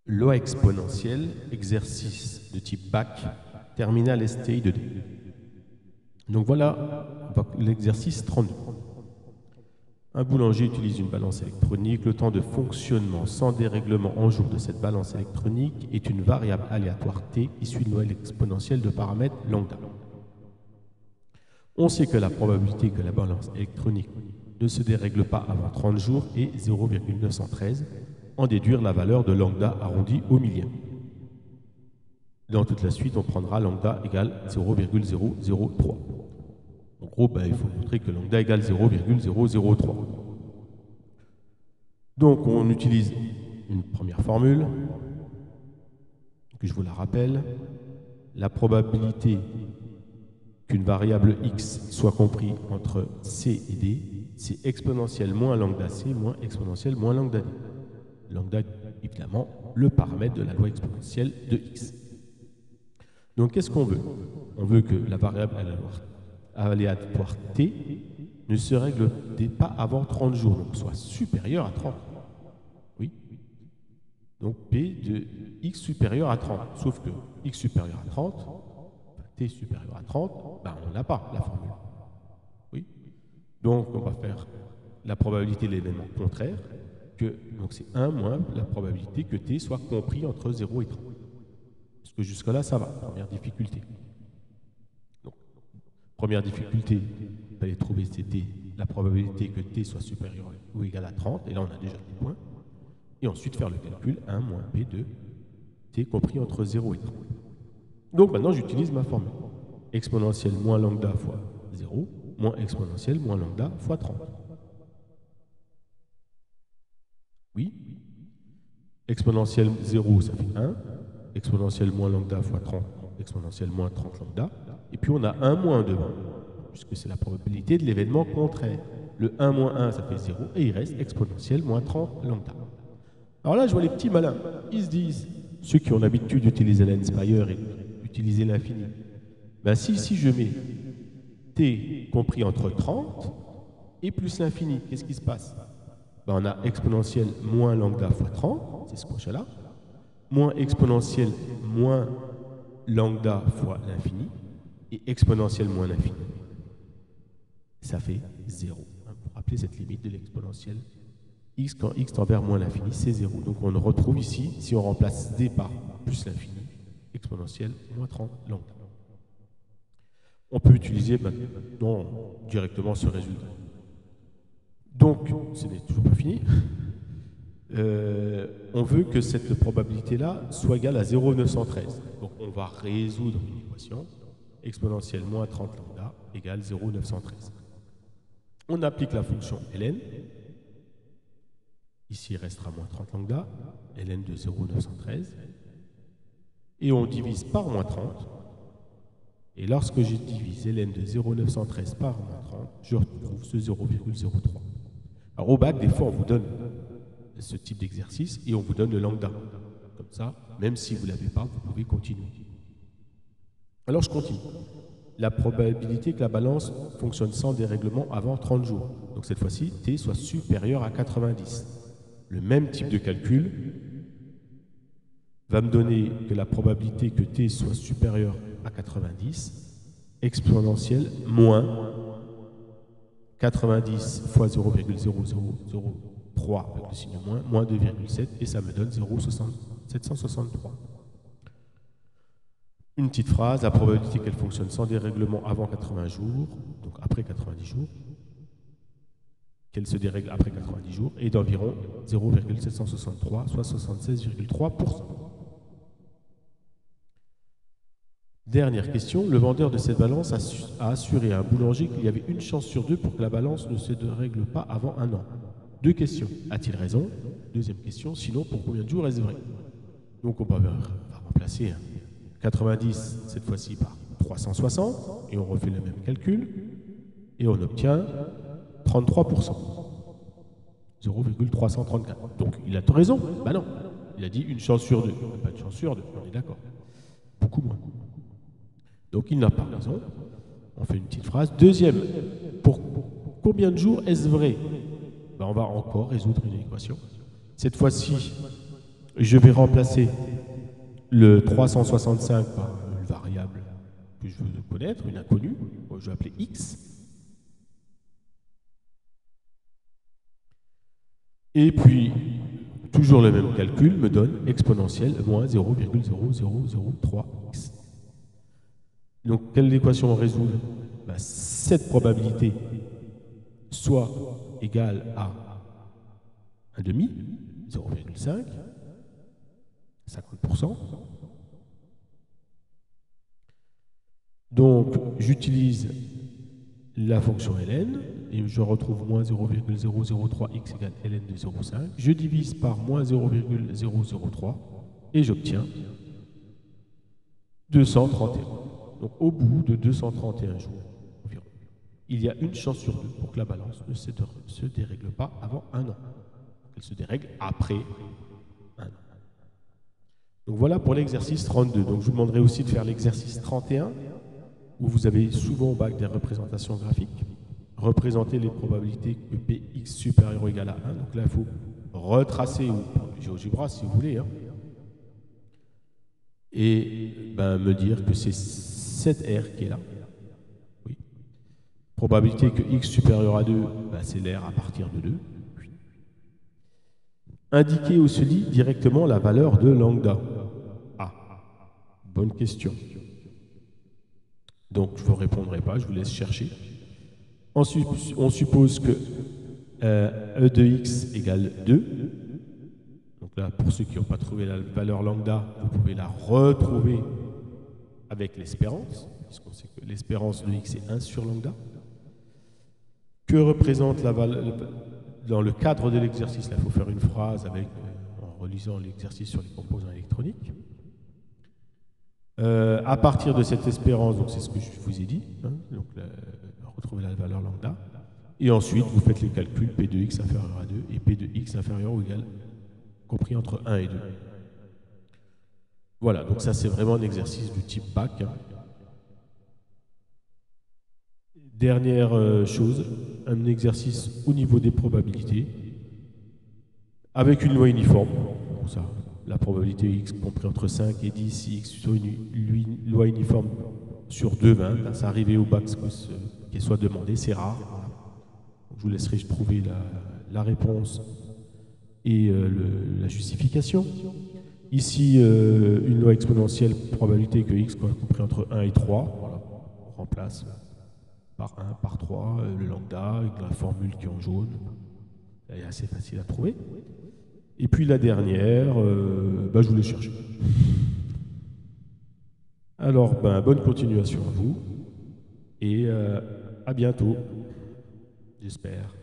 Loi exponentielle, exercice de type BAC, terminal STI de D. Donc voilà l'exercice 32. Un boulanger utilise une balance électronique. Le temps de fonctionnement sans dérèglement en jour de cette balance électronique est une variable aléatoire t issue de loi exponentielle de paramètres lambda. On sait que la probabilité que la balance électronique ne se dérègle pas avant 30 jours est 0,913. En déduire la valeur de lambda arrondie au millième. Dans toute la suite, on prendra lambda égale 0,003. En gros, il faut montrer que lambda égale 0,003. Donc, on utilise une première formule, que je vous la rappelle. La probabilité qu'une variable x soit comprise entre c et d, c'est exponentielle moins lambda c moins exponentielle moins lambda d. Lambda, évidemment, le paramètre de la loi exponentielle de x. Donc, qu'est-ce qu'on veut? On veut que la variable aléatoire t ne se règle pas avant 30 jours, donc soit supérieure à 30. Oui. Donc, p de x supérieur à 30. Sauf que x supérieur à 30, t supérieur à 30, on n'a pas la formule. Oui. Donc, on va faire la probabilité de l'événement contraire. Donc c'est 1 moins la probabilité que t soit compris entre 0 et 30. Parce que jusque-là, ça va, première difficulté. Donc, première difficulté, il fallait trouver c'était la probabilité que t soit supérieur ou égal à 30, et là on a déjà des points. Et ensuite faire le calcul 1 moins p de t compris entre 0 et 30. Donc maintenant j'utilise ma formule. Exponentielle moins lambda fois 0, moins exponentielle moins lambda fois 30. Oui. Exponentielle 0, ça fait 1. Exponentielle moins lambda fois 30, exponentielle moins 30 lambda. Et puis on a 1 moins devant, puisque c'est la probabilité de l'événement contraire. Le 1 moins 1, ça fait 0, et il reste exponentielle moins 30 lambda. Alors là, je vois les petits malins. Ils se disent, ceux qui ont l'habitude d'utiliser l'Inspire et d'utiliser l'infini, si je mets t compris entre 30 et plus l'infini, qu'est-ce qui se passe? On a exponentielle moins lambda fois 30, c'est ce qu'on a là, moins exponentielle moins lambda fois l'infini, et exponentielle moins l'infini. Ça fait 0. Pour rappeler cette limite de l'exponentielle, x quand x tend vers moins l'infini, c'est 0. Donc on retrouve ici, si on remplace d par plus l'infini, exponentielle moins 30 lambda. On peut utiliser maintenant directement ce résultat. Donc, ce n'est toujours pas fini. On veut que cette probabilité-là soit égale à 0,913. Donc, on va résoudre une équation. Exponentielle moins 30 lambda égale 0,913. On applique la fonction ln. Ici, il restera moins 30 lambda. ln de 0,913. Et on divise par moins 30. Et lorsque je divise ln de 0,913 par moins 30, je retrouve ce 0,03. Alors au bac, des fois, on vous donne ce type d'exercice et on vous donne le lambda. Comme ça, même si vous ne l'avez pas, vous pouvez continuer. Alors je continue. La probabilité que la balance fonctionne sans dérèglement avant 30 jours. Donc cette fois-ci, t soit supérieur à 90. Le même type de calcul va me donner que la probabilité que t soit supérieur à 90, exponentielle moins 90 fois 0,0003 avec le signe moins 2,7 et ça me donne 0,763. Une petite phrase, la probabilité qu'elle fonctionne sans dérèglement avant 80 jours, donc après 90 jours, qu'elle se dérègle après 90 jours, est d'environ 0,763, soit 76,3%. Dernière question, le vendeur de cette balance a assuré à un boulanger qu'il y avait une chance sur 2 pour que la balance ne se dérègle pas avant 1 an. 2 questions. A-t-il raison? Deuxième question, sinon pour combien de jours est-ce vrai? Donc on va remplacer 90 cette fois-ci par 360 et on refait le même calcul et on obtient 33%. 0,334. Donc il a raison? Non. Il a dit une chance sur 2. Pas de chance sur 2, on est d'accord. Beaucoup moins. Donc il n'a pas raison. On fait une petite phrase. Deuxième, pour combien de jours est-ce vrai? On va encore résoudre une équation. Cette fois-ci, Je vais remplacer le 365 par une variable que je veux connaître, une inconnue, je vais appeler x. Et puis, toujours le même calcul me donne exponentielle moins 0,0003x. Donc, quelle équation on résout? Ben, cette probabilité soit égale à 1 demi, 0,5, 50%. Donc, j'utilise la fonction ln et je retrouve moins 0,003x égale ln de 0,5. Je divise par moins 0,003 et j'obtiens 231. Donc, au bout de 231 jours environ, il y a une chance sur deux pour que la balance ne se dérègle pas avant un an. Elle se dérègle après un an. Donc voilà pour l'exercice 32. Donc je vous demanderai aussi de faire l'exercice 31, où vous avez souvent au bac des représentations graphiques. Représenter les probabilités que Px supérieur ou égal à 1. Donc là, il faut retracer, ou GeoGebra si vous voulez, et me dire que c'est cette R qui est là. Oui. Probabilité que x supérieur à 2, c'est l'R à partir de 2. Indiquer où se lit directement la valeur de lambda. Ah, bonne question. Donc, je ne vous répondrai pas, je vous laisse chercher. Ensuite, on suppose que E de x égale 2. Donc là, pour ceux qui n'ont pas trouvé la valeur lambda, vous pouvez la retrouver avec l'espérance, puisqu'on sait que l'espérance de x est 1 sur lambda. Que représente la valeur? Dans le cadre de l'exercice, il faut faire une phrase en relisant l'exercice sur les composants électroniques. À partir de cette espérance, donc c'est ce que je vous ai dit, donc retrouver la valeur lambda, et ensuite vous faites les calculs P de x inférieur à 2 et P de x inférieur ou égal, compris entre 1 et 2. Voilà, donc ça c'est vraiment un exercice du type bac. Dernière chose, un exercice au niveau des probabilités, avec une loi uniforme. Bon, ça, la probabilité x compris entre 5 et 10, si x soit une loi uniforme sur 2,20, ça arrivait au bac qu'elle soit demandée, c'est rare. Voilà. Je vous laisserai trouver la réponse et la justification. Ici, une loi exponentielle, probabilité que x soit compris entre 1 et 3. Voilà, on remplace par 1, par 3, le lambda, avec la formule qui est en jaune. Elle est assez facile à trouver. Et puis la dernière, je vous l'ai cherché. Alors, bonne continuation à vous et à bientôt, j'espère.